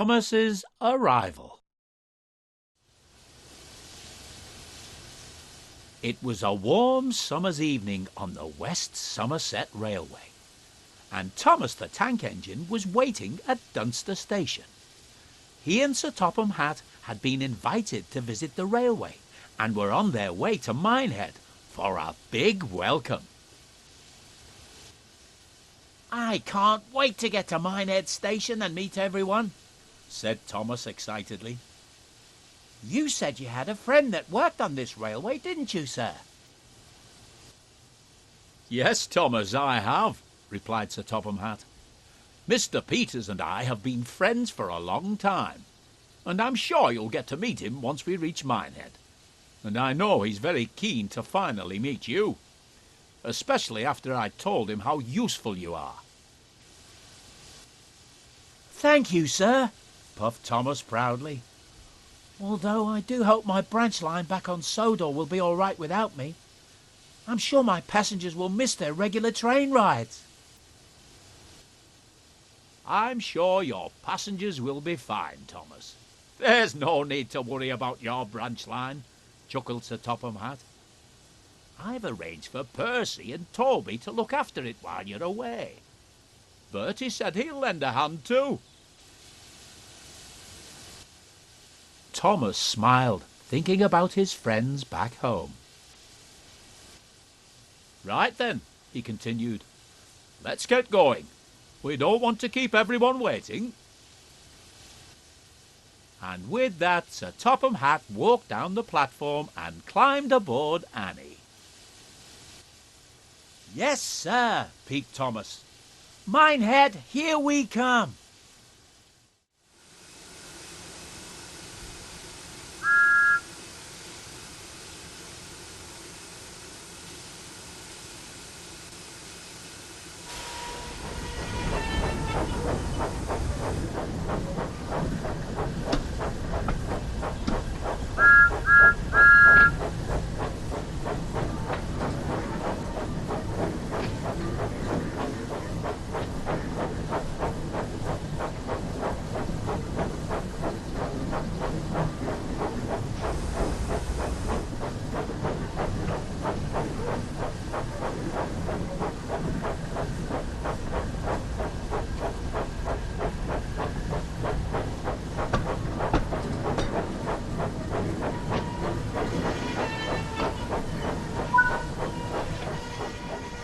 Thomas's arrival. It was a warm summer's evening on the West Somerset Railway, and Thomas the Tank Engine was waiting at Dunster Station. He and Sir Topham Hatt had been invited to visit the railway and were on their way to Minehead for a big welcome. "I can't wait to get to Minehead Station and meet everyone," said Thomas excitedly. "You said you had a friend that worked on this railway, didn't you, sir?" "Yes, Thomas, I have," replied Sir Topham Hatt. "Mr. Peters and I have been friends for a long time, and I'm sure you'll get to meet him once we reach Minehead. And I know he's very keen to finally meet you, especially after I told him how useful you are." "Thank you, sir," puffed Thomas proudly. "Although I do hope my branch line back on Sodor will be all right without me. I'm sure my passengers will miss their regular train rides." "I'm sure your passengers will be fine, Thomas. There's no need to worry about your branch line," chuckled Sir Topham Hatt. "I've arranged for Percy and Toby to look after it while you're away. Bertie said he'll lend a hand too." Thomas smiled, thinking about his friends back home. "Right then," he continued, "let's get going. We don't want to keep everyone waiting." And with that, Sir Topham Hatt walked down the platform and climbed aboard Annie. "Yes, sir," peeped Thomas. "Minehead, here we come."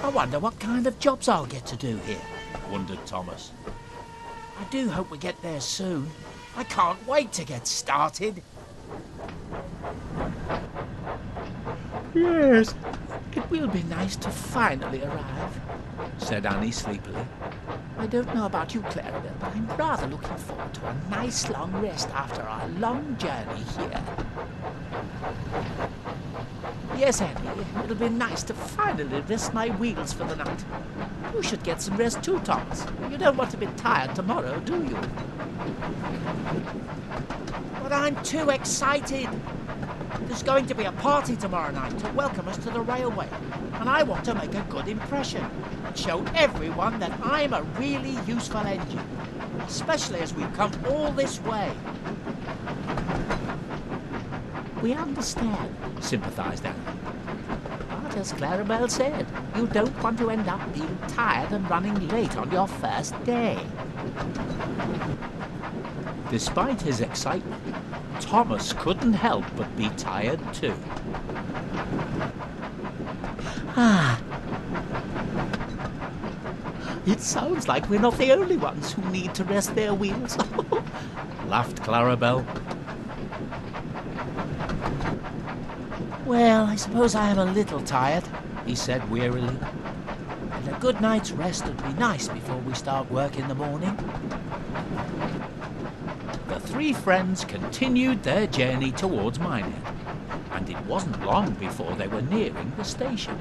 "I wonder what kind of jobs I'll get to do here," wondered Thomas. "I do hope we get there soon. I can't wait to get started." "Yes, it will be nice to finally arrive," said Annie sleepily. "I don't know about you, Clarabel, but I'm rather looking forward to a nice long rest after our long journey here." "Yes, Annie, it'll be nice to finally rest my wheels for the night. You should get some rest too, Thomas. You don't want to be tired tomorrow, do you?" "But I'm too excited. There's going to be a party tomorrow night to welcome us to the railway, and I want to make a good impression and show everyone that I'm a really useful engine, especially as we've come all this way." "We understand," sympathised Annie. "But as Clarabel said, you don't want to end up being tired and running late on your first day." Despite his excitement, Thomas couldn't help but be tired too. "It sounds like we're not the only ones who need to rest their wheels," laughed Clarabel. "Well, I suppose I am a little tired," he said wearily. "And a good night's rest would be nice before we start work in the morning." The three friends continued their journey towards Minehead, and it wasn't long before they were nearing the station.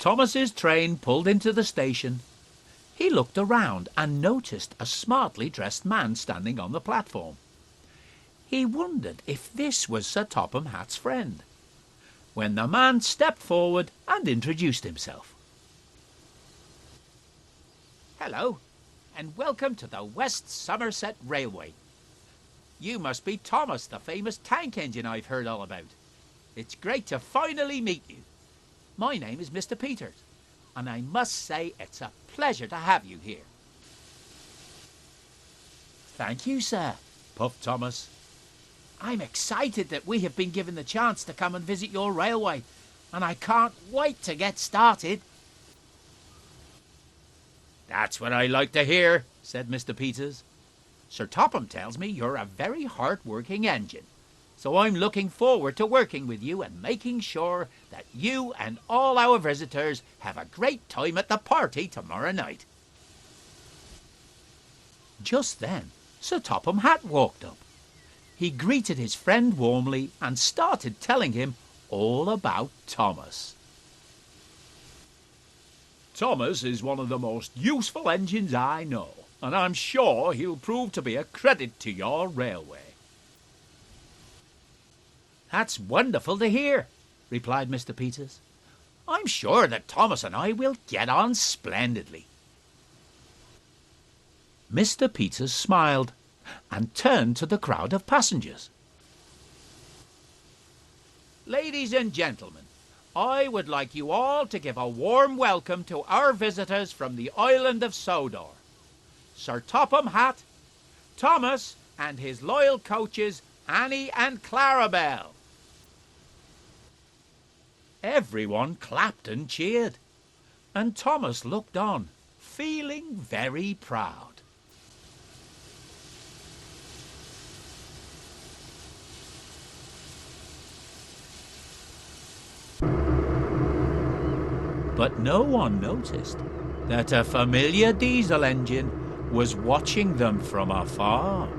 Thomas's train pulled into the station, he looked around and noticed a smartly dressed man standing on the platform. He wondered if this was Sir Topham Hatt's friend, when the man stepped forward and introduced himself. "Hello, and welcome to the West Somerset Railway. You must be Thomas, the famous tank engine I've heard all about. It's great to finally meet you. My name is Mr. Peters, and I must say it's a pleasure to have you here." "Thank you, sir," puffed Thomas. "I'm excited that we have been given the chance to come and visit your railway, and I can't wait to get started." "That's what I like to hear," said Mr. Peters. "Sir Topham tells me you're a very hard-working engine, so I'm looking forward to working with you and making sure that you and all our visitors have a great time at the party tomorrow night." Just then, Sir Topham Hatt walked up. He greeted his friend warmly and started telling him all about Thomas. "Thomas is one of the most useful engines I know, and I'm sure he'll prove to be a credit to your railway." "That's wonderful to hear," replied Mr. Peters. "I'm sure that Thomas and I will get on splendidly." Mr. Peters smiled and turned to the crowd of passengers. "Ladies and gentlemen, I would like you all to give a warm welcome to our visitors from the island of Sodor, Sir Topham Hatt, Thomas, and his loyal coaches Annie and Clarabelle." Everyone clapped and cheered, and Thomas looked on, feeling very proud. But no one noticed that a familiar diesel engine was watching them from afar.